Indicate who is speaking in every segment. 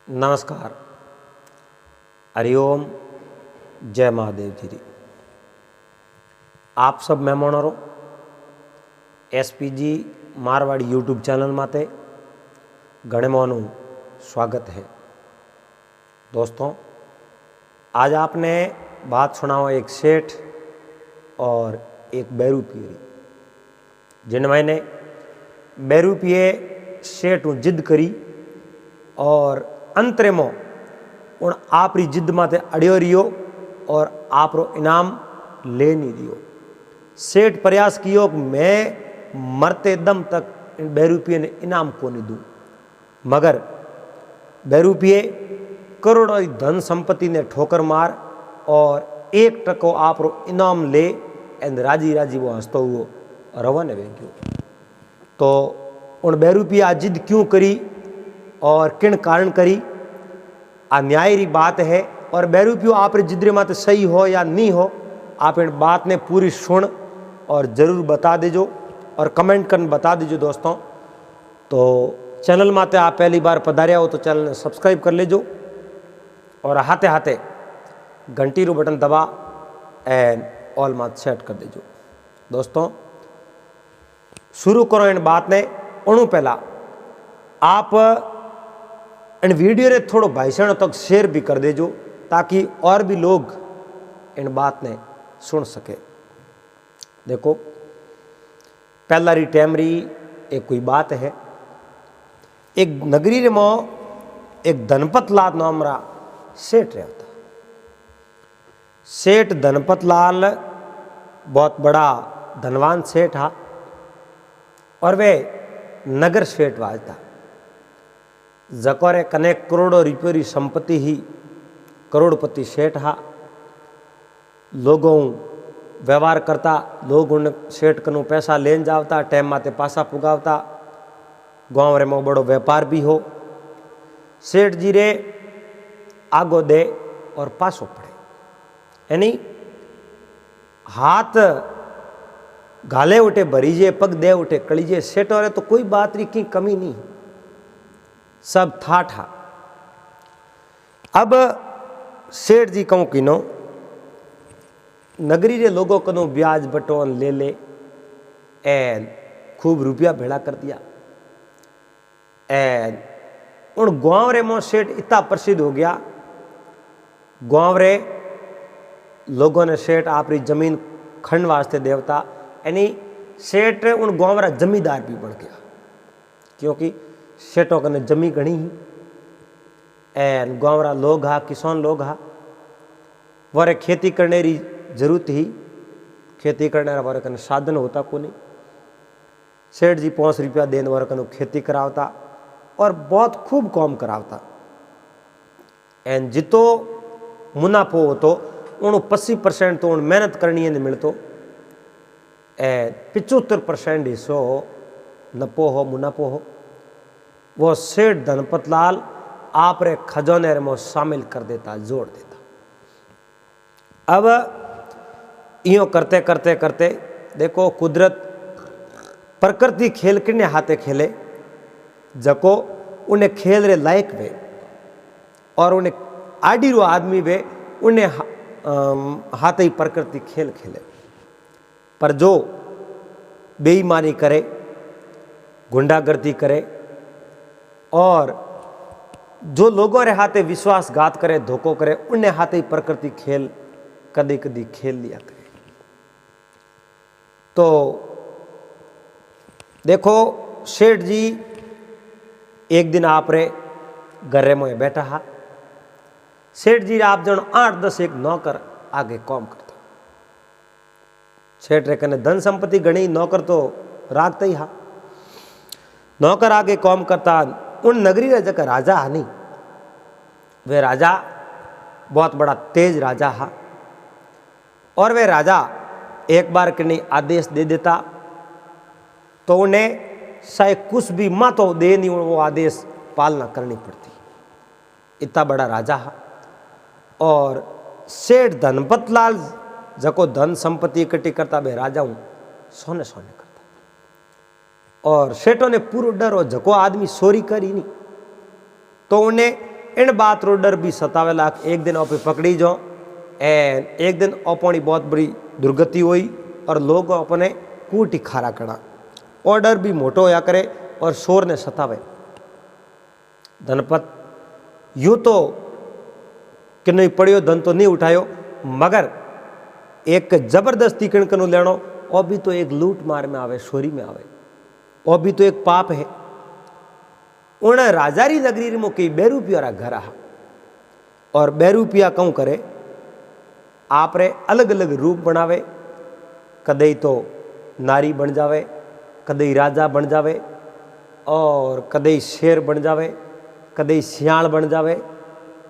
Speaker 1: नमस्कार, हरिओम, जय महादेव जी। आप सब मेहमानों एसपीजी मारवाड़ी यूट्यूब चैनल माते घणे मोनू स्वागत है। दोस्तों, आज आपने बात सुनाओ एक सेठ और एक बैरूपिये, जिन मैंने बैरूपिये सेठ जिद करी और अंतरे में उन आपरी जिद माते अड़ियो रियो और आपरो इनाम ले नहीं दियो। सेठ प्रयास कियो कि मैं मरते दम तक इन बैरूपिये ने इनाम को नहीं दूँ, मगर बैरूपिये करोड़ों धन संपत्ति ने ठोकर मार और 1% आपरो इनाम ले एंड राजी राजी वो हंसतो हुओ रवाने वे गयो। तो उन बैरूपिये आ जिद क्यों करी और किन कारण करी, आ न्याय री बात है। और बैरूपियो आप जिद्रे माते सही हो या नहीं हो, आप इन बात ने पूरी सुन और ज़रूर बता दीजो और कमेंट कर बता दीजो। दोस्तों, तो चैनल माते आप पहली बार पधारिया हो तो चैनल ने सब्सक्राइब कर लेजो और हाथे हाथे घंटी रू बटन दबा एंड ऑल मात सेट कर देजो। दोस्तों, शुरू करो इन बात ने। उन्हों पहला आप इन वीडियो ने थोड़ो भाईसण तक शेयर भी कर देजो ताकि और भी लोग इन बात ने सुन सके। देखो, पहला री टाइम री एक कोई बात है। एक नगरी में एक धनपत लाल नाम रा सेठ रहता। सेठ धनपत लाल बहुत बड़ा धनवान सेठ हा और वे नगर सेठ वाजता जकोरे कने करोड़ों रुपये री संपत्ति ही करोड़पति सेठ हा। लोगों व्यवहार करता, लोग उन सेठ कनु पैसा लेन जावता, टाइम माते पासा पुगावता, गाँव रे में बड़ो व्यापार भी हो। सेठ जी रे आगो दे और पासो पड़े, यानी हाथ घाले उठे भरीजे, पग दे उठे कलीजे। सेठ और तो कोई बात री की कमी नहीं, सब था। अब सेठ जी कहूँ कि नो नगरी रे लोगों कनो ब्याज बटोन ले एन खूब रुपया भेड़ा कर दिया। एन उन गांव रे में सेठ इतना प्रसिद्ध हो गया, गांव रे लोगों ने सेठ आपरी जमीन खंड वास्ते देवता, यानी सेठ उन गांव रा जमींदार भी बन गया, क्योंकि सेठों कने जमी घनी ही एन गाँव रा लोग हा, किसान लोग हा, वारे खेती करने री जरूरत ही, खेती करने वारे कने साधन होता को नहीं। सेठ जी 5 रुपया देने वारे कने खेती करावता और बहुत खूब काम करावता। एन जितो मुनाफो होतो उन 80% तो उन मेहनत करनी नहीं मिलतो एन 75% हिस्सो नफो हो, मुनाफो हो, वो सेठ धनपत लाल आप रे खजाने में शामिल कर देता, जोड़ देता। अब यो करते करते करते देखो, कुदरत प्रकृति खेल किने हाथे खेले जको उन्हें खेल रे लायक वे और उन्हें आडी रो आदमी वे उन्हें हाथे ही प्रकृति खेल खेले। पर जो बेईमानी करे, गुंडागर्दी करे और जो लोगों रे हाथे विश्वासघात करे, धोखो करे, उन्हें हाथे ही प्रकृति खेल कदी कदी खेल लिया करे। तो देखो, सेठ जी एक दिन आप रे घर में बैठा हा। सेठ जी आप जन 8-10 एक नौकर आगे काम करता। सेठ रे कने धन संपत्ति घनी, नौकर तो रागता ही हा। नौकर आगे काम करता। उन नगरी रे जगह राजा हा नहीं, वे राजा बहुत बड़ा तेज राजा हा और वे राजा एक बार के नहीं आदेश दे देता तो उन्हें चाहे कुछ भी मत हो दे नहीं, वो आदेश पालना करनी पड़ती। इतना बड़ा राजा हा। और सेठ धनपत लाल जको धन संपत्ति इकट्ठी करता, वे राजा हूँ सोने सोने करता। और सेठों ने पूरा डर हो, जको आदमी चोरी करी नहीं तो उन्हें इन बात रो डर भी सतावे लाख एक दिन आप पकड़ी जाओ एन एक दिन अपनी बहुत बड़ी दुर्गति हुई और लोग अपने कूटी खारा करा ऑर्डर भी मोटो होया करे और शोर ने सतावे। धनपत यूं तो कि नहीं पड़ियो धन तो नहीं उठायो मगर एक जबरदस्ती कणकनु लेनो और भी तो एक लूट मार में आवे चोरी में आवे और भी तो एक पाप है। उन राजारी नगरी में कई बेरूपिया घर आ और बेरूपिया कहूँ करे आप रे अलग अलग रूप बनावे कदई तो नारी बन जावे कदई राजा बन जावे और कदई शेर बन जावे कदई सियाल बन जावे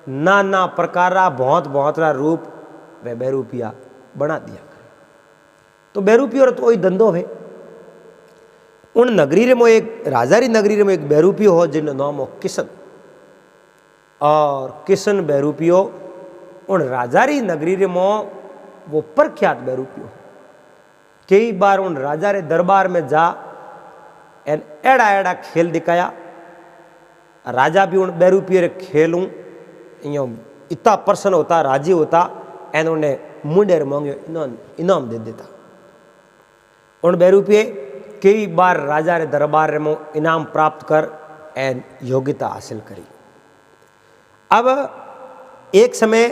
Speaker 1: नाना प्रकारा बहुत बहुत रा रूप वे बेरूपिया बना दिया करे। तो बेरूपिया तो वही धंधो है। उन नगरी रे में एक राजारी नगरी में एक बेरूपियो हो जिन नाम हो किशन और किशन बेरूपियो उन राजारी नगरी रे में वो प्रख्यात बेरूपियो कई बार उन राजा रे दरबार में जा एन एड़ा एड़ा खेल दिखाया राजा भी उन बेरूपिये रे खेलूं इतना प्रसन्न होता राजी होता एन उन्हें मुंडेर मांगो इनाम दे देता। उन बेरूपिये कई बार राजा रे दरबार में इनाम प्राप्त कर एन योग्यता हासिल करी। अब एक समय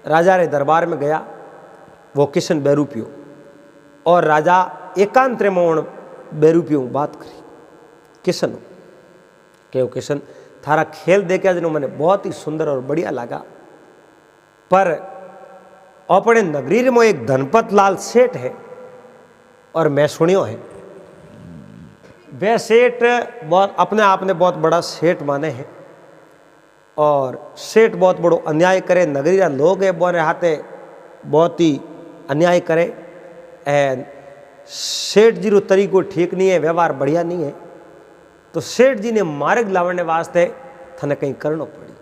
Speaker 1: राजा रे दरबार में गया वो किशन बेरूपियो और राजा एकांत में उन बेरूपियो बात करी किशन के किशन थारा खेल देखे जिन्हों मैंने बहुत ही सुंदर और बढ़िया लगा पर अपने नगरी में एक धनपत लाल सेठ है और मैं सुनियो है वे सेठ बहुत अपने आप ने बहुत बड़ा सेठ माने हैं और सेठ बहुत बड़ो अन्याय करे नगरी रा लोग है बोरे हाथे बहुत ही अन्याय करे एंड सेठ जी रो तरीको ठीक नहीं है व्यवहार बढ़िया नहीं है। तो सेठ जी ने मार्ग लावने वास्ते थने कहीं करना पड़ी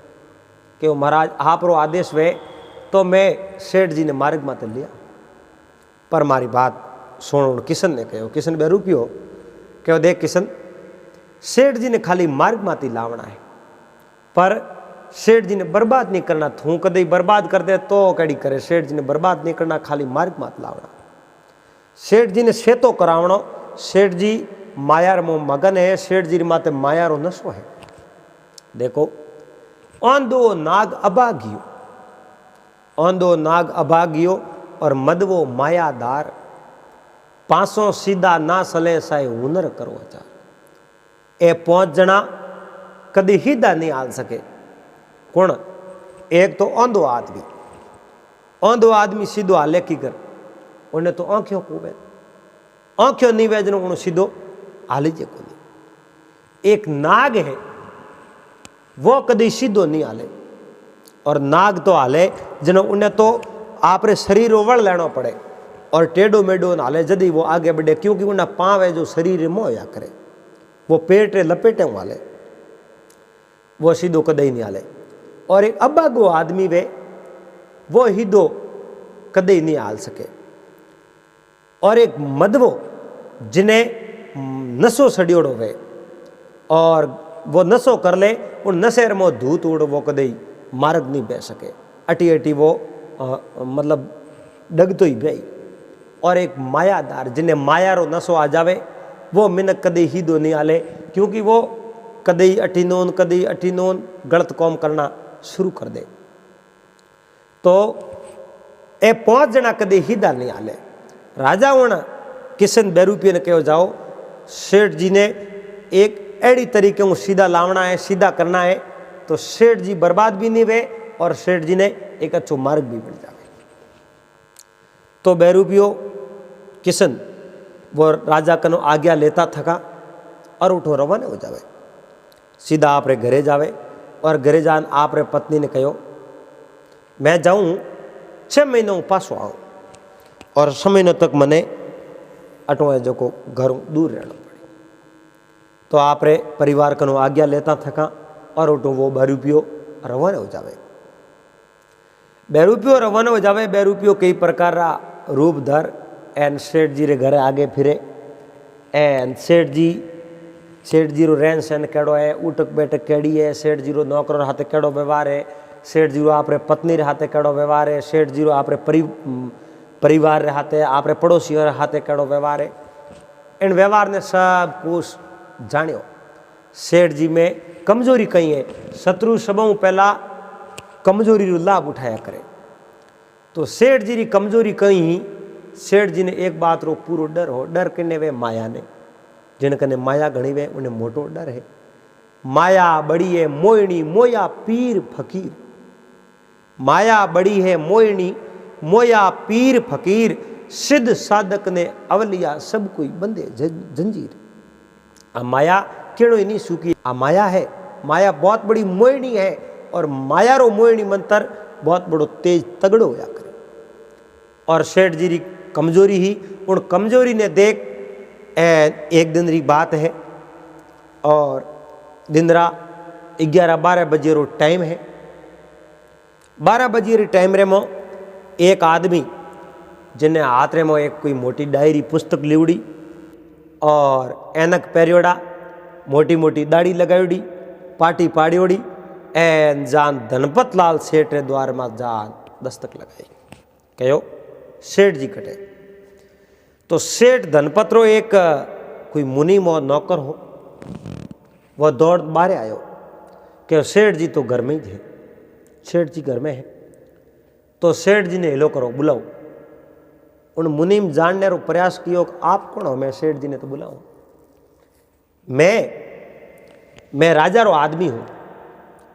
Speaker 1: कि वो महाराज आप रो आदेश वे तो मैं सेठ जी ने मार्ग माते लिया पर मारी बात सुनो किशन ने कहो किशन बेरूपियो कहो देख किशन सेठ जी ने खाली मार्ग माती लावना है पर सेठ जी ने बर्बाद नहीं करना तू कदे बर्बाद कर दे तो कड़ी करे सेठ जी ने बर्बाद नहीं करना खाली मार्ग मात लावना। सेठ जी ने सेतो करावणो सेठ जी मायार मो मगन है सेठ जी माते मायारो नशो है। देखो औंधो नाग अभागियो और मदवो मायादार पासों सीधा ना सले साए हुनर करो अचार। ए 5 जना कदी हिदा नहीं आल सके कौन एक तो औंधो आदमी सीधो हाले की कर उन्हें तो आंखों को वे आंखों नहीं वेजनो उन्हें सीधो हाली जे को नहीं। एक नाग है वो कदी सीधो नहीं हाले और नाग तो हाले जिन्हों उन्हें तो आपरे शरीर वड़ लेना पड़े और टेढ़ो मेढ़ो हाले जदी वो आगे बढ़े क्योंकि उन्हें पाँव है जो शरीर मोया करे वो पेट लपेटे वाले वो सीधो कदई नहीं हाले। और एक अबागो आदमी वे वो हिदो कदई नहीं हाल सके। और एक मदवो जिन्हें नशो सड़ियोड़ो वे और वो नशो कर ले उन नशेर में धूत उड़ वो कदई मार्ग नहीं बह सके अटी अटी वो मतलब डगतो ही बही। और एक मायादार जिन्हें मायारो नशो आ जावे वो मिनक कदई हिदो नहीं हाले क्योंकि वो कदई अटी नोन गलत कौम करना शुरू कर दे। तो ए 5 जना कदई हिदा नहीं हाले। राजा उन किशन बेरूपिये ने कहो जाओ सेठ जी ने एक एड़ी तरीके को सीधा लावना है सीधा करना है तो सेठ जी बर्बाद भी नहीं वे और सेठ जी ने एक अच्छो मार्ग भी मिल जाए। तो बेरूपियो किशन वो राजा कनो आज्ञा लेता थका और उठो रवाना हो जावे सीधा आपरे घरे जावे और घरे जान आपरे पत्नी ने कहो मैं जाऊं 6 महीनों पासो आऊँ और 6 महीनों तक मने अटो जो को घर दूर रहना पड़े। तो आपरे परिवार कनो आज्ञा लेता थका और उठो वो बेरूपियो रवाना हो जावे। बेरूपियो रवाना हो जावे। बेरूपियो कई प्रकार रा रूप धर एन सेठ जी रे घरे आगे फिरे एन सेठ जी सेठ जी रो रहन सहन केड़ो है, उठक बैठक केड़ी है, सेठ जी रो नौकर हाथे केड़ो व्यवहार है, सेठ जी रो आपरे पत्नी रे हाथे केड़ो व्यवहार है, सेठ जी रो आपरे परिवार रे हाथे, आपरे पड़ोसियों रे हाथे केड़ो व्यवहार है। इन व्यवहार ने सब कुछ जानियो। सेठ जी में कमजोरी कई है, शत्रु सबों पहला कमजोरी रो लाभ उठाया करे। तो सेठ जी री कमजोरी कई, सेठ जी ने एक बात रो पूरो डर हो। डर किने वे? माया ने। जिन कने माया घणी वे उन्हें मोटो डर है। माया बड़ी है मोहिनी, मोया पीर फकीर। माया बड़ी है मोहिनी, मोया पीर फकीर। सिद्ध साधक ने अवलिया, सब कोई बंदे जंजीर। आ माया केड़ो ही नहीं सूकी, आ माया है। माया बहुत बड़ी मोहिनी है, और माया रो मोहिनी मंत्र बहुत बड़ो तेज तगड़ो होया करे। और सेठ जी री कमजोरी ही, उन कमजोरी ने देख एक दिन री बात है, और दिन रा 11-12 बजे रो टाइम है। 12 बजे री टाइम रे मो एक आदमी जिन्हें हाथ रे मो एक कोई मोटी डायरी पुस्तक लीवड़ी, और ऐनक पहरियोड़ा, मोटी मोटी दाढ़ी लगायोड़ी, पाटी पाड़ियोड़ी, एन जान धनपत लाल सेठ रे द्वार में जान दस्तक लगाई। कहो सेठ जी कटे। तो सेठ धनपत रो एक कोई मुनि मो नौकर हो, वह दौड़ बारे आयो कि सेठ जी तो घर में ही है, सेठ जी घर में है। तो सेठ जी ने हेलो करो, बुलाओ। उन मुनीम जानने रो प्रयास कियो कि आप कौन हो? मैं सेठ जी ने तो बुलाऊं, मैं राजा रो आदमी हूं,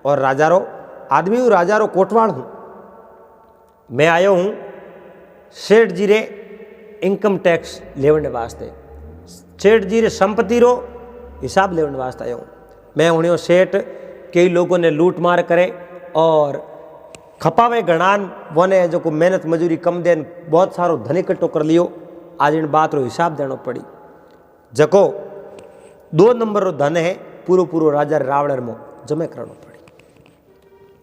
Speaker 1: और राजा रो आदमी हूं, राजा रो कोटवाल हूं। मैं आयो हूं सेठ जी रे इनकम टैक्स लेवने वास्ते, सेठ जी रे संपत्ति रो हिसाब लेवने वास्ते आयो हूं। मैं उन्हें सेठ कई लोगों ने लूट मार करे और खपावे गणान वने जो को मेहनत मजूरी कम देन बहुत सारो धन इकट्ठो कर लियो। आज इन बात रो हिसाब देनो पड़ी। जको 2 नंबर रो धन है, पूरो पूरो राजा रावण मो जमे करनो पड़ी।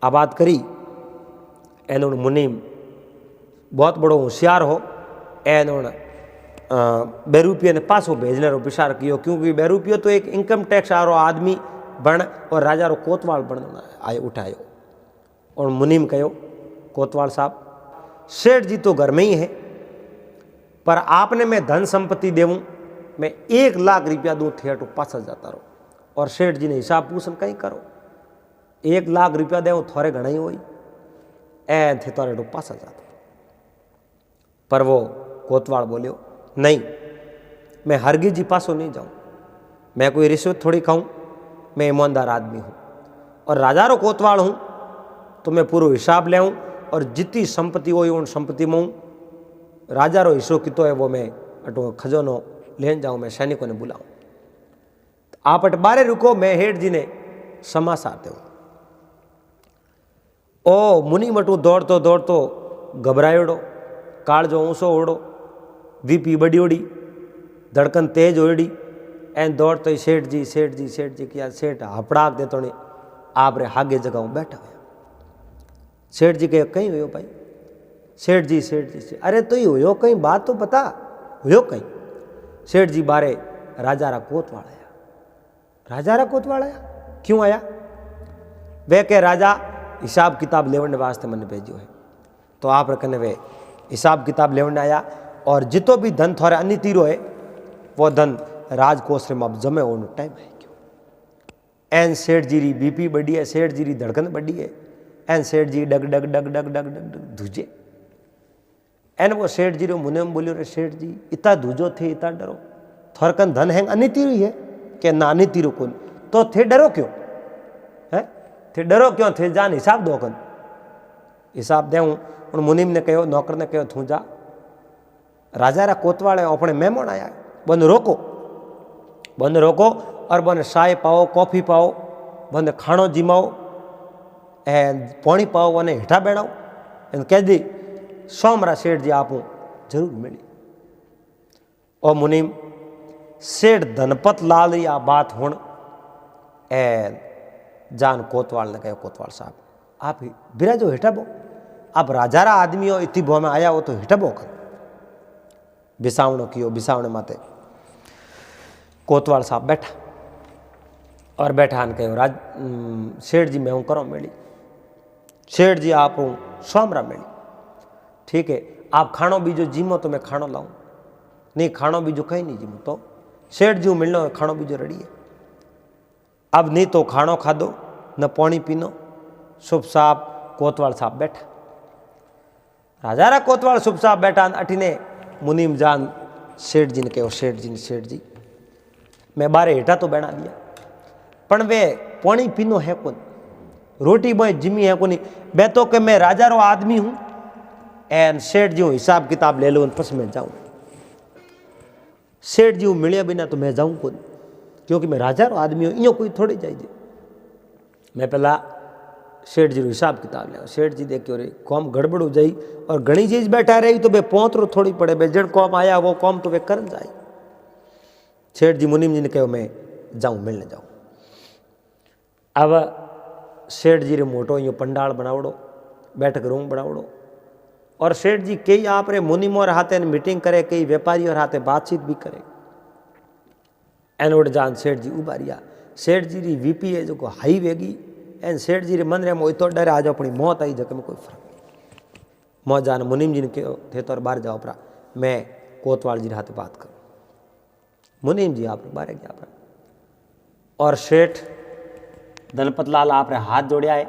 Speaker 1: आ बात करी एनो मुनीम बहुत बड़ो होशियार हो, एनो 2 रुपये ने पासो भेजने रो विचार कियो, क्योंकि 2 रुपये तो एक इनकम टैक्स आरो आदमी बन और राजा रो कोतवाल बन आयो उठायो। और मुनीम कहो, कोतवाल साहब, सेठ जी तो घर में ही है, पर आपने मैं धन संपत्ति देवूं, मैं 1 लाख रुपया दूं, थे तो पासा जाता रहो। और सेठ जी ने हिसाब पूछन कहीं करो, 1 लाख रुपया देव थोड़े घना ही होई, ए थे तोरे तो पासा जाता। पर वो कोतवाल बोलियो, नहीं, मैं हरगिज जी पासो नहीं जाऊं, मैं कोई रिश्वत थोड़ी खाऊं, मैं ईमानदार आदमी हूं, और राजा रो कोतवाल हूं, तो मैं पूरा हिसाब ले आऊं, और जितनी संपत्ति हो उन संपत्ति में राजा रो हिस्सो कितो है वो मैं अटो खजानो लेन जाऊं, मैं सैनिकों ने बुलाऊं। तो आप अट बारे रुको, मैं हेठ जी ने समाचार दे। ओ मुनि मटू दौड़तो दौड़तो घबरायोड़ो, काळजो ऊंसो ओड़ो, वीपी बड़ी ओड़ी, धड़कन तेज ओड़ी, एन दौड़तो ही सेठ जी सेठ जी सेठ जी किया। सेठ हपड़ाक देतो ने आप रे हागे जगह बैठा हुआ। सेठ जी कहे, कहीं हुयो भाई? सेठ जी अरे तो ही हुयो कहीं, बात तो बता, हुयो कहीं? सेठ जी बारे राजा रा कोतवाल आया। राजा रा कोतवाल आया? क्यों आया? वे कह, राजा हिसाब किताब लेवने वास्ते मैंने भेजो है। तो आप रखने वे हिसाब किताब लेवने आया, और जितो भी धन थोड़े अन्य तीरो है वो धन राजकोष में अब जमे होने टाइम है क्यों? एन सेठ जी री बीपी बढ़ी है, सेठ जी री धड़कन बढ़ी है, एन सेठ जी डग डग डग डग डग डग धूजे। एन वो सेठ जी रो मुने में बोलियो, रे सेठ जी इतना धूजो थे, इतना डरो, थोरकन धन है अन्य तीरो है कि ना अन्य तीरो कौन, तो थे डरो क्यों है? थे डरो क्यों थे? जान हिसाब दो कन, हिसाब दे। उन मुनीम ने कहो, नौकर ने कहो, तू जा, राजा रा कोतवाल है, अपने मेहमान आया, बंद रोको और बने चाय पाओ, कॉफी पाओ, बंद खाणो जिमाओ, एन पानी पाओ, वने हेठा बेड़ाओ, एन कह दी सोमरा सेठ जी आप जरूर मिली। और मुनीम सेठ धनपत लाल री आ बात हुण एन जान कोतवाल ने कहो, कोतवाल साहब आप बिराजो हेठा बो, आप राजा रा आदमी हो, इतनी भो में आया हो तो हेठा बो कर। बिसावणो कियो, बिसावणे माते कोतवाल साहब बैठा, और बैठा कहो राज सेठ जी मैं हूँ करो मेली। सेठ जी आप हूँ स्वामरा मेली। ठीक है आप खानो बीजो जीमो तो मैं खानो लाऊं। नहीं खानो बीजो कहीं नहीं जीमो तो सेठ जी मिलनो खानो बीजो रेडी है। अब नहीं तो खानो खादो न पानी पीनो। शुभ साहब कोतवाल साहब बैठा। राजारा कोतवाल शुभ साहब बैठा अठीने मुनीम जान सेठ जी ने कहो सेठ जी मैं बारे हेठा तो बना दिया पण वे पानी पीनो है कौन रोटी बोए जिमी है कोनी मैं तो कि मैं राजा रो आदमी हूं एन सेठ जी हिसाब किताब ले लो पस मैं जाऊं। सेठ जी मिले बिना तो मैं जाऊं कौन क्योंकि मैं राजा रो आदमी हूं इं कोई थोड़ी जाइए। मैं पहला सेठ जी हिसाब किताब लिया। सेठ जी देखियो रे कौम गड़बड़ हो जाई और घनी चीज बैठा रही तो बे पोतरो थोड़ी पड़े बे जड़ कौम आया वो कौम तो बे कर जाए। सेठ जी मुनीम जी ने कहो मैं जाऊं मिलने जाऊं। अब सेठ जी रे मोटो यो पंडाल बनावड़ो बैठक रूम बनावड़ो और सेठ जी कई आप रे मुनीमो और हाथे मीटिंग करे कई व्यापारी और हाथे बातचीत भी करे। एनोड जान सेठ जी उबारिया। सेठ जी री वीपी है जो हाई वेगी एन सेठ जी रे मन रे मो तो डर आज अपनी मौत आई जक में कोई फर्क नहीं। मो जान मुनीम जी ने कहो थे तो बाहर जाओ परा मैं कोतवाल जी हाथ बात करूं। मुनीम जी आप बाहर गया परा और सेठ दलपत लाल आप रे हाथ जोड़िया है।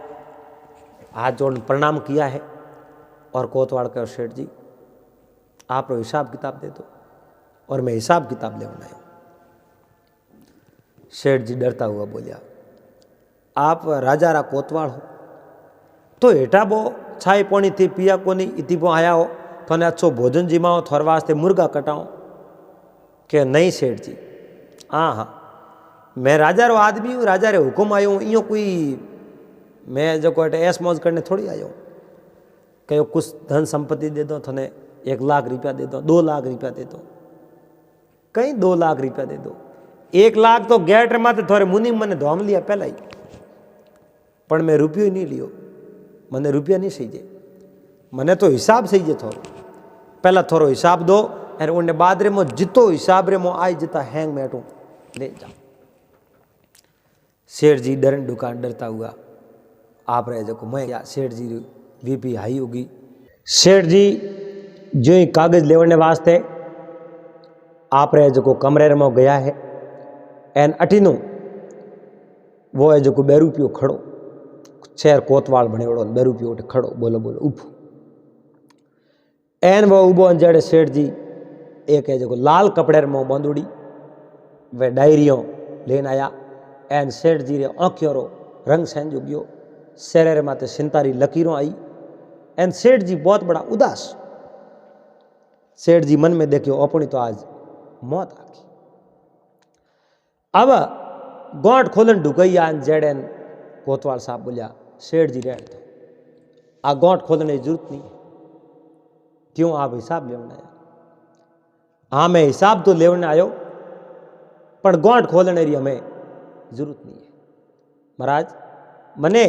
Speaker 1: हाथ जोड़ प्रणाम किया है और कोतवाल कहो सेठ जी आप रो हिसाब किताब दे दो और मैं हिसाब किताब ले आया। सेठ जी डरता हुआ बोलिया आप राजा रा कोतवाल हो तो हेठा बो छाई पानी थी पिया कोनी इति बो आया हो थने अच्छो भोजन जिमाओ थोर वास्ते मुर्गा कटाओ के नहीं सेठ जी हाँ हाँ मैं राजा रो आदमी हूँ राजा रे हुकुम आयो हूँ इं कोई मैं जो ऐस मौज करने थोड़ी आयो। कहो कुछ धन संपत्ति दे दो थने 1 लाख रुपया दे दो 2 लाख रुपया दे दो कहीं 2 लाख रुपया दे दो 1 लाख तो गेट माते थोड़े मुनि मैंने धोम लिया पहला ही पण मैं रुपयो नहीं लियो मने रुपया नहीं सही जे मने तो हिसाब सही जे थोड़ो पहला थोड़ो हिसाब दो और उन्ने बाद रे मो जितो हिसाब रे मो आई जिता हैंग मैटू ले जाओ। सेठ जी डरन दुकान डरता हुआ आप रहे जो मैं या सेठ जी वीपी हाई होगी। सेठ जी जो ही कागज लेवने वास्ते आप रहे जो कमरे में गया है एन अठीनो वो है जो 2 रुपयो खड़ो शेर कोतवाल बनेवड़ो 2 रुपयो उठ खड़ो बोलो बोलो उभो एन वो उबो जड़े सेठ जी एक है जो लाल कपड़े में बंदूड़ी वे डायरियों लेन आया एन सेठ जी रे आँखियों रो रंग सहन जो गयो शेरे माते सिंतारी लकीरों आई एन सेठ जी बहुत बड़ा उदास। सेठ जी मन में देखियो अपनी तो आज मौत आ गई। अब गोट खोलन ढुकैया जेड़न कोतवाल साहब बोलिया सेठ जी रहने दो आ गोट खोलने की जरूरत नहीं है क्यों आप हिसाब लेने आया। हाँ मैं हिसाब तो लेने आयो पर गोट खोलने की हमें जरूरत नहीं है महाराज मने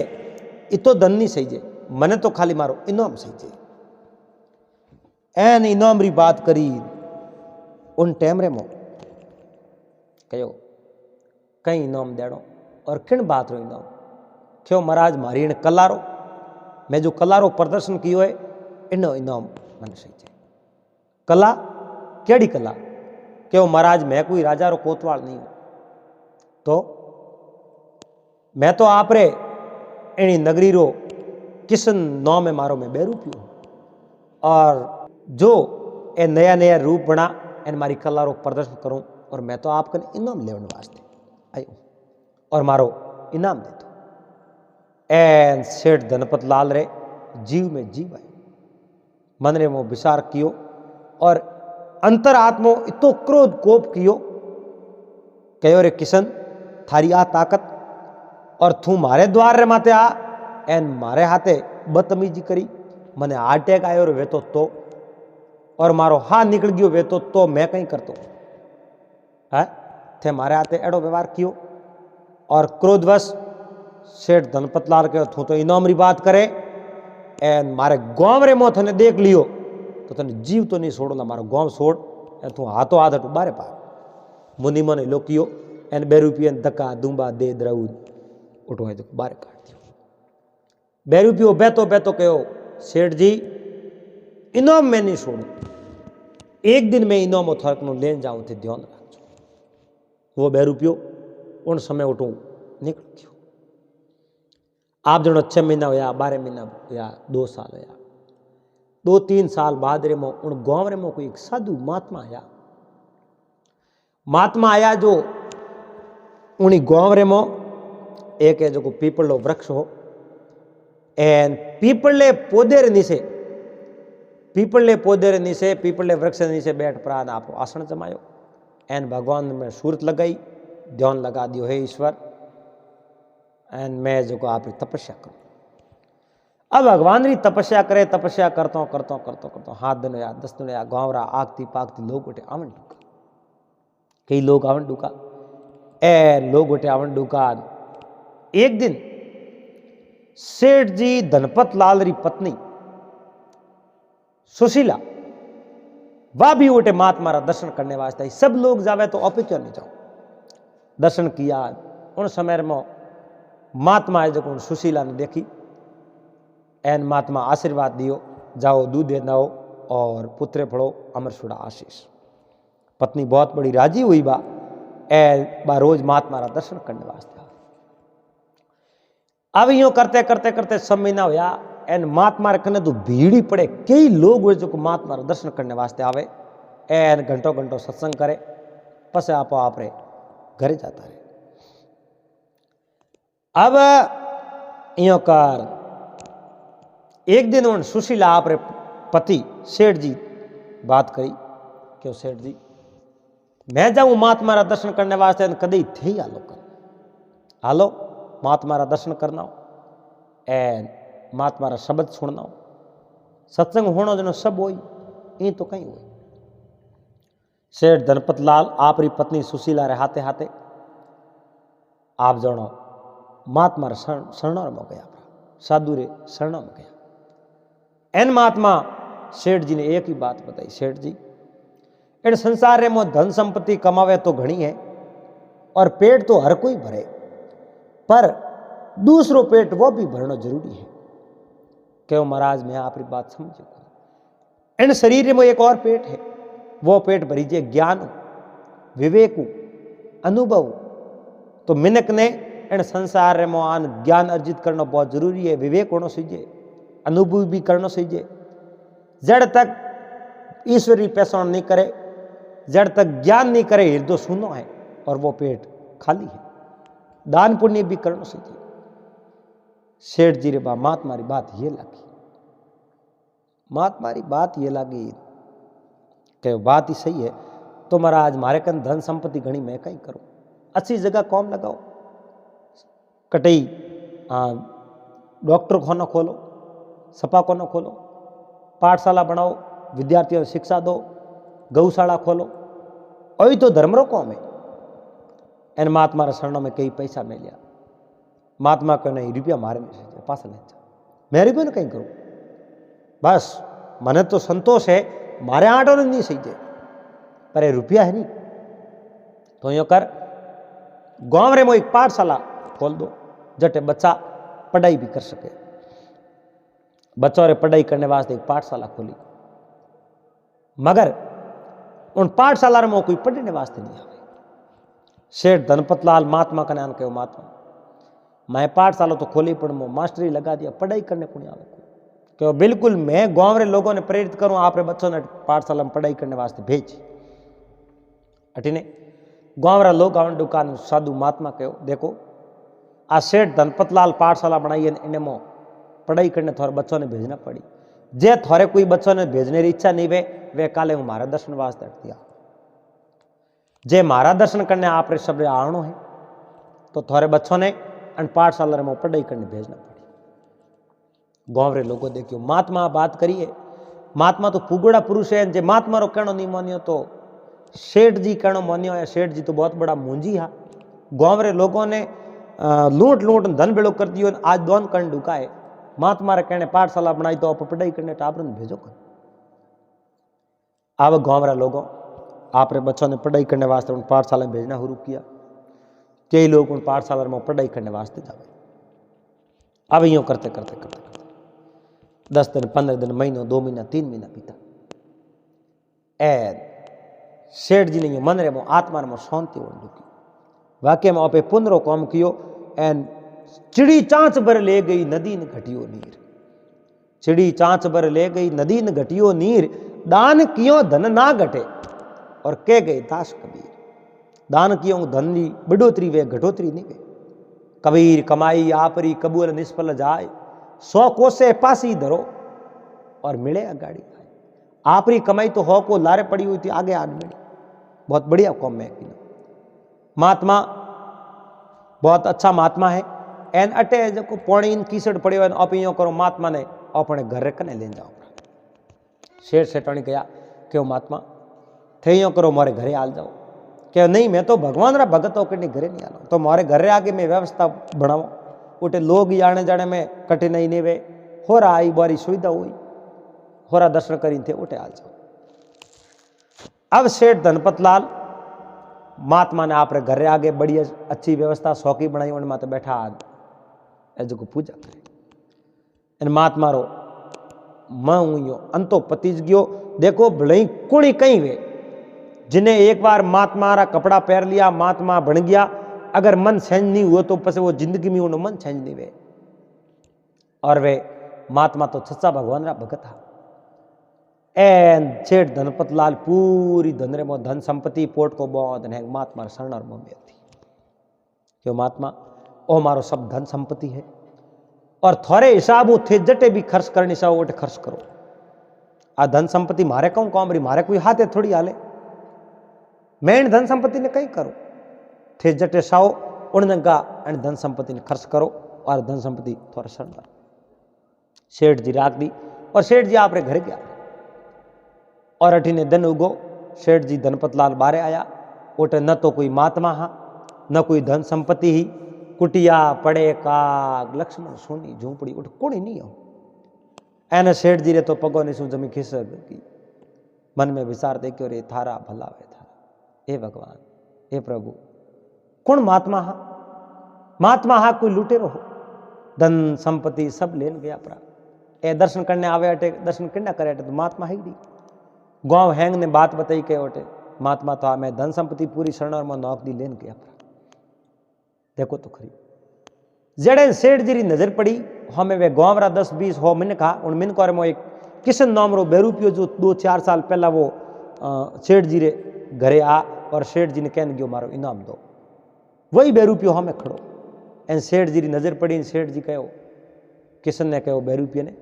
Speaker 1: इतो धन नहीं सही जे मने तो खाली मारो इनाम सही जे। एन इनाम री बात करी उन टाइम रे मो कहो कई इनाम देड़ो और किन बात रो इनाम क्यों महाराज मारी इन कलारो मैं जो कलारो प्रदर्शन कियो है इनो इनाम मन सही जे। कला केड़ी कला क्यों महाराज मैं कोई राजा रो कोतवाल नहीं हूं तो मैं तो आप रे एनी नगरी रो किशन नौ में मारो मैं 2 रुपयो और जो ए नया नया रूप बना एन मारी कला रो प्रदर्शन करूं और मैं तो आपके इनाम लेने वास्ते आयो और मारो इनाम दे दो। एन सेठ धनपत लाल रे जीव में जीव आयो मन रे मो विचार कियो और अंतर आत्मो इतो क्रोध कोप कियो कहो रे किशन थारी आ ताकत और तू मारे द्वार रे माते आ एन मारे हाथे बदतमीजी करी मने हार्ट अटैक आयो रे वेतो तो और मारो हा निकल गयो वेतो तो मैं कहीं करतो है थे मारे हाथे एड़ो व्यवहार कियो और क्रोधवश सेठ धनपत लाल के तू तो इनाम री बात करे एन मारे गांव रे मो थने देख लियो तो तने जीव तो नहीं छोड़ो ना मारो गांव छोड़ तू हाथों हाथ हटू बारे पा मुनि मन लोकियो एन 2 रुपये धक्का दूंबा दे द्रऊ उठवाए तो बाहर काट दियो। 2 रुपयो बेतो बेतो कहो सेठ जी इनाम में नहीं छोड़ू, एक दिन में इनाम थोड़क नु लेन जाऊं थे ध्यान रखो। वो 2 रुपयो उन समय उठू निकल गयो। आप जनो 6 महीना होया 12 महीना होया 2 साल होया, 2-3 साल बाद रे मो उन गांव रे मो कोई एक साधु महात्मा आया। महात्मा आया जो उनी गांव रे मो एक है जो पीपल लो वृक्ष हो एन पीपले पौधे रे नीचे पीपले वृक्ष रे नीचे बैठ प्राण आप आसन जमायो एन भगवान में सूरत लगाई ध्यान लगा दियो हे ईश्वर एन मैं जो आप तपस्या करूं। अब भगवान री तपस्या करे तपस्या करतो हाथ दिन या 10 दिन या गांवरा आगती पागती लोग उठे आवन डूका, कई लोग आवन डूका ए लोग उठे आवन डूका। एक दिन सेठ जी धनपत लाल री पत्नी सुशीला वह भी उठे महात्मा रा दर्शन करने वास्ते। सब लोग जावे तो आप क्यों नहीं जाओ। दर्शन किया उन समय में महात्मा है जो सुशीला ने देखी एन महात्मा आशीर्वाद दियो जाओ दूध नाओ और पुत्र फड़ो अमर सुड़ा आशीष। पत्नी बहुत बड़ी राजी हुई बा बा रोज महात्मा रा दर्शन करने वास्ते। अब यूं करते करते करते 6 महीना होया एन महात्मा रे कने तो भीड़ ही पड़े, कई लोग हुए जो महात्मा रा दर्शन करने वास्ते आवे एन घंटों घंटों सत्संग करे पसे आप रे घरे जाता रहे। अब यूं कर एक दिन उन सुशीला आप रे पति सेठ जी बात करी क्यों सेठ जी मैं जाऊं महात्मा रा दर्शन करने वास्ते कदी थे हालो कर हालो महात्मा रा दर्शन करना एन महात्मा रा शब्द सुनना सत्संग होना जनो सब होई ये तो कहीं हुई। सेठ धनपत लाल आप री पत्नी सुशीला रे हाथे हाथे आप जनो महात्मा रे शरण में गया, साधु रे शरण में गया। एन महात्मा सेठ जी ने एक ही बात बताई, सेठ जी इन संसार रे में धन संपत्ति कमावे तो घनी है और पेट तो हर कोई भरे, पर दूसरो पेट वो भी भरना जरूरी है। क्यों महाराज मैं आपकी बात समझ। इन शरीर में एक और पेट है, वो पेट भरीजे ज्ञान विवेक अनुभव। तो मिनक ने इन संसार में आन ज्ञान अर्जित करना बहुत जरूरी है, विवेक होना सीजे, अनुभव भी करना सीजे। जड़ तक ईश्वरी पैसा नहीं करे, जड़ तक ज्ञान नहीं करे, हृदय सुनो है और वो पेट खाली है। दान पुण्य भी करना सीखे। सेठ जी रे बा महात्मा री बात ये लगी, महात्मा री बात ये लगी कि बात ही सही है। तो महाराज मारे कन धन संपत्ति घनी मैं कहीं करूं, अच्छी जगह कौन लगाओ, कटई डॉक्टर खाना खोलो, सपा खाना खोलो, पाठशाला बनाओ, विद्यार्थियों को शिक्षा दो, गौशाला खोलो, और तो धर्मरो कौम है। एन महात्मा रे शरणों में कई पैसा मिल गया, महात्मा को नहीं रुपया मारे में से पास ले जा, मैं रुपये न कहीं करूं, बस मने तो संतोष है, मारे आटो नहीं सही जे, पर ये रुपया है नहीं। तो यो कर गांव रे में एक पाठशाला खोल दो, जटे बच्चा पढ़ाई भी कर सके। बच्चों रे पढ़ाई करने वास्ते एक पाठशाला खोली, मगर उन पाठशाला में कोई पढ़ने वास्ते नहीं आवे। सेठ धनपत लाल महात्मा का नाम कहो, महात्मा मैं पाठशाला तो खोली पर मास्टरी लगा दिया, पढ़ाई करने को नहीं आवे। क्यों बिल्कुल मैं गांव रे लोगों ने प्रेरित करूं, आप रे बच्चों ने पाठशाला में पढ़ाई करने वास्ते भेज। अटीने गांव रा लोग आवन दुकान साधु महात्मा कहो, देखो आ सेठ धनपत लाल पाठशाला बनाई है, इन्हें मो पढ़ाई करने थोड़े बच्चों ने भेजना पड़ी। जे थोड़े कोई बच्चों ने भेजने की इच्छा नहीं वे काले हूँ मारा दर्शन वास्ते अट दिया। जे मारा दर्शन करने आप रे सब आणो है तो थोड़े बच्चों ने अन पाठशाला में पढ़ाई करने भेजना पड़ी। गांव रे लोगों देखियो महात्मा बात करिए, महात्मा तो पुगड़ा पुरुष है, जे महात्मा रो कहनो नहीं मानियो तो सेठ जी कहनो मानियो है। सेठ जी तो बहुत बड़ा मुंजी हा। गांव रे लोगों ने लूट लूट धन बेड़ो कर दियो, आज दोन कण ढुकाए। महात्मा रे कहने पाठशाला बनाई तो आप पढ़ाई करने टाबरन भेजो कर। अब गांव रे लोगों आप रे बच्चों ने पढ़ाई करने वास्ते उन पाठशाला में भेजना शुरू किया। कई लोग उन पाठशाला में पढ़ाई करने वास्ते जावे। अब यूँ करते करते करते करते 10 दिन 15 दिन महीनों 2 महीना 3 महीना बीता। सेठ जी ने मन रे मो आत्मा रे मो शांति होने लगी। वाक्य में आपे पुनरो काम कियो एन चिड़ी चांच भर ले गई नदी न घटियो नीर। चिड़ी चांच भर ले गई नदी न घटियो नीर, दान कियो धन ना घटे और कह गए दास कबीर। दान कियो धन की बढ़ोतरी वे घटोतरी नहीं वे। कबीर कमाई आपरी कबूल निष्फल जाए, 100 कोसे पासी धरो और मिले अगाड़ी आए। आपरी कमाई तो हो को लारे पड़ी हुई थी, आगे आज मिली। बहुत बढ़िया कौम है। महात्मा बहुत अच्छा महात्मा है। एन अटे जो पौणी इन कीसड़ पड़े हुए आप यो करो महात्मा ने अपने घर कने ले जाओ। शेठ सेठाणी कहा क्यों महात्मा थे यो करो मारे घरे आल जाओ। क्या नहीं मैं तो भगवान रा भगत होकर घरे नहीं आलो, तो मारे घरे आगे मैं व्यवस्था बनाओ, उठे लोग आने जाने में कठिनाई नहीं वे, हो रहा आई बारी सुविधा हुई, हो रहा दर्शन करी थे उठे आल जाओ। अब सेठ धनपत लाल महात्मा ने आप घरे आगे बड़ी अच्छी व्यवस्था सौकी बनाई, उन माते बैठा आज को पूजा करे। इन महात्मा रो मैं हूं यो अंतो पतिज गयो। देखो भले कुणी कहीं वे जिन्हें एक बार महात्मा रा कपड़ा पहन लिया, महात्मा बन गया, अगर मन चेंज नहीं हुआ तो पसे वो जिंदगी में उन्हें मन चेंज नहीं वे। और वे महात्मा तो सच्चा भगवान रा भगत था। एन सेठ धनपत लाल पूरी धनरे में धन संपत्ति पोट को बहुत महात्मा शरण और में थी। क्यों महात्मा ओ मारो सब धन संपत्ति है और थोड़े हिसाब थे जटे भी खर्च करनी चाहो वो खर्च करो। आ धन संपत्ति मारे कहूं काम रही, मारे कोई हाथे थोड़ी हाले। मैं इन धन संपत्ति ने कहीं करो थे जटे साओ उन धन संपत्ति ने खर्च करो और धन संपत्ति थोड़ा शरण। सेठ जी राख दी और सेठ जी आप घर गया और अठीने दिन उगो। सेठ जी धनपत लाल बारे आया, उठे न तो कोई महात्मा हा न कोई धन संपत्ति ही, कुटिया पड़े काग लक्ष्मण सोनी झूंपड़ी उठ कोणी नहीं हो। एने सेठ जी रे तो पगो ने सु जमी खिसक की मन में विचार दे क्यों रे थारा भला वे थारा। हे भगवान हे प्रभु कौन महात्मा हा? महात्मा हा कोई लुटेरो हो, धन संपत्ति सब लेन गया परा। ए दर्शन करने आवे अटे दर्शन किन्ना करे अटे तो महात्मा है ही। गांव हैंग ने बात बताई के ओटे महात्मा तो मैं धन संपत्ति पूरी शरण में नौक दी लेन गया परा। देखो तो खरी जड़े सेठ जी री नजर पड़ी हमें वे गांव रा 10-20 हो मिन कहा उन मिन को एक किशन नाम रो बेरूपियो जो 2-4 साल पहला वो सेठ जी रे घरे आ और सेठ जी ने कहन गयो मारो इनाम दो। वही बेरूपियो हमें खड़ो एन सेठ जी री नजर पड़ी। सेठ जी कहो किशन ने कहो बेरूपियो ने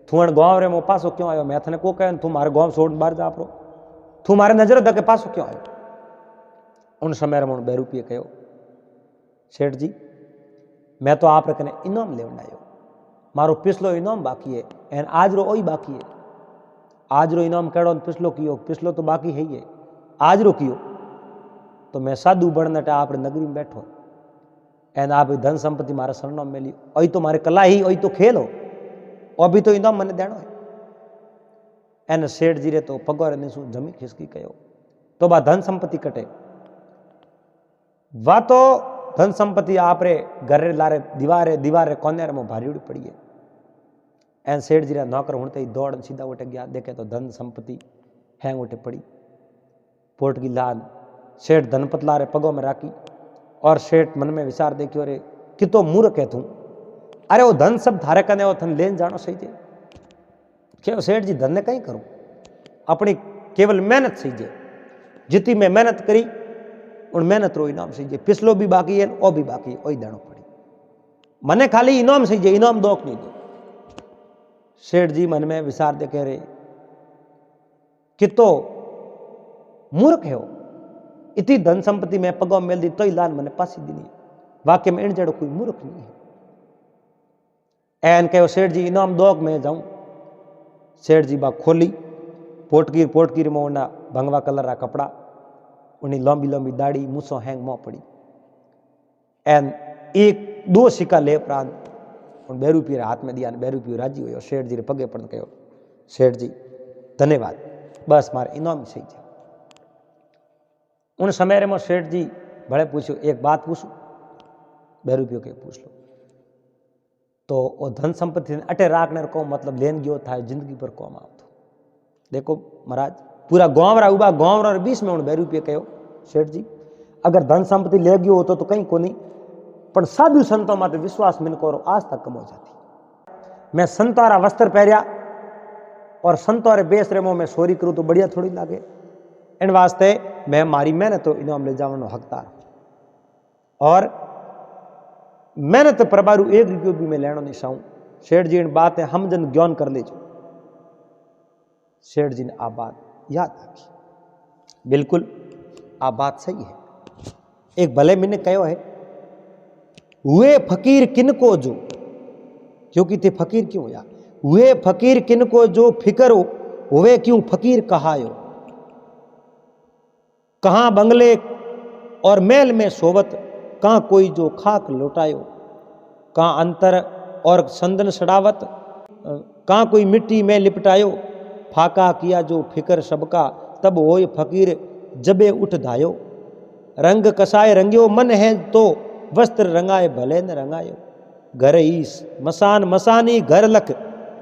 Speaker 1: थू गांव रे मो पासो क्यों आयो? मैं थने को कह तू मारे गांव छोड़ बाहर जा परो, तू मारे नजर दके पासो क्यों आयो? उन समय में बेरूपिये कहो सेठ जी मैं तो आप रखने इनाम ले आयो, मारो पिछलो इनाम बाकी है एन आज रो ओई बाकी है। आज रो इनाम केड़ो पिछलो कियो? पिछलो तो बाकी है ही है, आज रो कियो तो मैं साधु बनने आप नगरी में बैठो एन आप धन संपत्ति मारा सरनाम में ली। ओई तो मारे कला ही ओई तो खेल हो, अभी तो इनाम मने देनो है। एन सेठ जी रे तो पगोर ने सु जमी खिसकी कहो तो बा धन संपत्ति कटे वा तो धन संपत्ति आप रे घर रे लारे दीवारे कोने में भारी पड़ी है। एन सेठ जी रा नौकर होते ही दौड़ सीधा उठे गया, देखे तो धन संपत्ति हैंग उठे पड़ी। पोट की लाल सेठ धनपत लारे पगों में राखी और सेठ मन में विचार देखियो रे कि तो मूर्ख है तू, अरे वो धन सब थारे कने वो थन लेन जानो सही है क्या? सेठ जी धन ने कहीं करूं अपनी केवल मेहनत सही है, जितनी मैं मेहनत करी उन मेहनत रो इनाम सही है। पिछलो भी बाकी है ओ भी बाकी है, वही देनो पड़ी मने खाली इनाम सही है, इनाम दोक नहीं दो। सेठ जी मन में विचार दे कह रहे कि तो मूर्ख है हो, इतनी धन संपत्ति में पगों मेल दी तो ही लाल मैंने पासी दी नहीं। वाक्य में इन जड़ो कोई मूर्ख नहीं है। एन कहो सेठ जी इनाम दोग में जाऊं। सेठ जी बा खोली पोटकीर में उन्ना भंगवा कलर रा कपड़ा, उन्हीं लंबी लंबी दाढ़ी मूसो हैंग मोह पड़ी एन 1-2 सिक्का ले प्रांत उन बेरूपी हाथ में दिया। बेरूपी राजी हुई सेठ जी रे पगे पड़ कहो सेठ जी धन्यवाद, बस मारे इनाम सही है। उन समय में सेठ जी भले पूछो एक बात पूछूं, 2 रुपये के पूछ लो तो वो धन संपत्ति अटे राखने को मतलब लेन गयो था जिंदगी पर कौम आवतो। देखो महाराज पूरा गांव रा उबा गांव रा 20 में 2 रुपये कहो सेठ जी अगर धन संपत्ति ले गयो होतो तो कहीं कोनी पण साधु संतों माते विश्वास मिनको आज तक कम हो जाती। मैं संतोरा वस्त्र पहरिया और संतोरे बेस रेमो में सोरी करूँ तो बढ़िया थोड़ी लागे। इन वास्ते मैं मारी मेहनत तो इनाम ले जावनो हकदार और मेहनत प्रभारू 1 रुपयो भी मैं लेनो नहीं चाहूँ। सेठ जी इन बात है हम जन ज्ञान कर लीजिए। सेठ जी ने आ बात याद रखी, बिल्कुल आ बात सही है। एक भले मैंने कहो है वे फकीर किनको जो, क्योंकि ते फकीर क्यों या वे फकीर किनको जो फिकर हो वे क्यों फकीर कहायो। कहां बंगले और महल में सोवत कहां कोई जो खाक लौटायो। कहां अंतर और संदन सड़ावत कहां कोई मिट्टी में लिपटायो। फाका किया जो फिकर सबका तब होय फकीर जबे उठ धायो। रंग कसाए रंग्यो मन है तो वस्त्र रंगाए भले न रंगायो। घर ईस मसान मसानी घर लख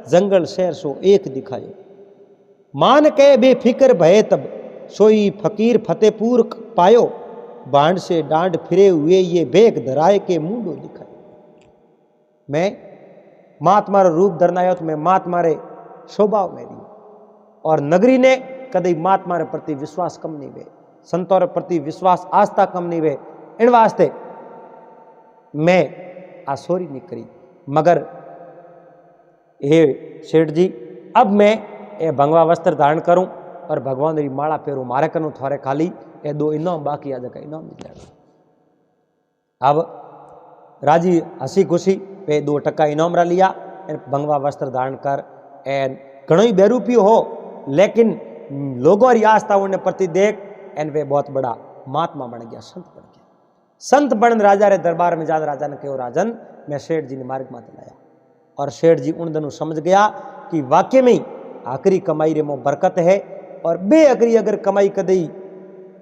Speaker 1: जंगल शहर सो एक दिखायो। मान के बेफिक्र भये तब सोई फकीर फतेहपुर पायो। बांड से डांड फिरे हुए ये बेग धराए के मुंडो दिखाए। मैं महात्मा रूप धरना आयो तो मैं महात्मा रे स्वभाव में रही और नगरी ने कदई महात्मा रे प्रति विश्वास कम नहीं वे, संतों रे प्रति विश्वास आस्था कम नहीं वे। इन वास्ते मैं आसोरी नहीं करी। मगर हे सेठ जी अब मैं ये भंगवा वस्त्र धारण करूं और भगवान री माला पेरू मारे करूं थारे खाली ये 2 इनाम बाकी आज का इनाम मिल जाएगा। अब राजी हसी खुशी पे 2 टका इनाम रा लिया भंगवा वस्त्र धारण कर एन घणो ही बेरूपी हो लेकिन लोगों री आस्था उन्हें प्रति देख एन वे बहुत बड़ा महात्मा बन गया, संत बन गया। संत बन राजा रे दरबार में जाद राजा ने कहो राजन मैं सेठ जी ने मार्ग में लाया और सेठ जी उन दिनों समझ गया कि वाकई में आखिरी कमाई रे मो बरकत है और बेअकरी अगर कमाई कदई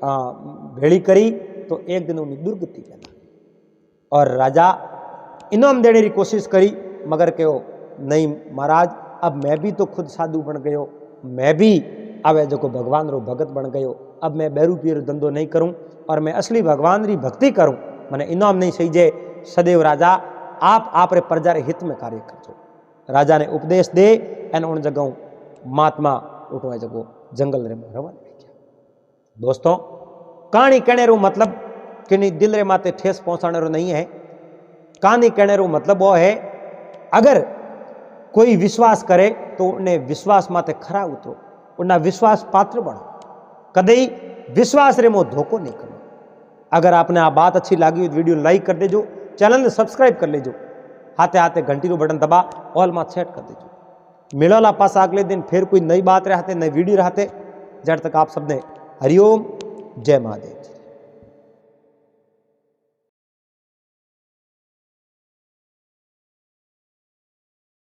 Speaker 1: भेड़ी करी तो एक दिन उन्हें दुर्गति करना। और राजा इनाम देने की कोशिश करी मगर कहो नहीं महाराज अब मैं भी तो खुद साधु बन गयो, मैं भी अब जो भगवान रो भगत बन गयो। अब मैं बेरूपी रो धंधो नहीं करूं और मैं असली भगवान री भक्ति करूं। मैंने इनाम नहीं सही जे सदैव राजा आप रे प्रजा रे हित में कार्य करजो। राजा ने उपदेश दे एन उन जगह महात्मा उठवा जगो जंगल रे में रवाना गया। दोस्तों कहानी कहने रो मतलब कि दिल रे माते ठेस पहुंचाने रो नहीं है। कहानी कहने रो मतलब वो है अगर कोई विश्वास करे तो उन्हें विश्वास माते खरा उतरो, उन्हें विश्वास पात्र बनो, कदई विश्वास रे मो धोखो नहीं करो। अगर आपने आ बात अच्छी लगी तो वीडियो लाइक कर देजो, चैनल ने सब्सक्राइब कर लेजो, हाथे हाथे घंटी रो बटन दबा ऑल में सेट कर देजो। मिलोला पास अगले दिन फिर कोई नई बात रहते नई वीडियो रहते। जब तक आप सबने हरिओम जय महादेव।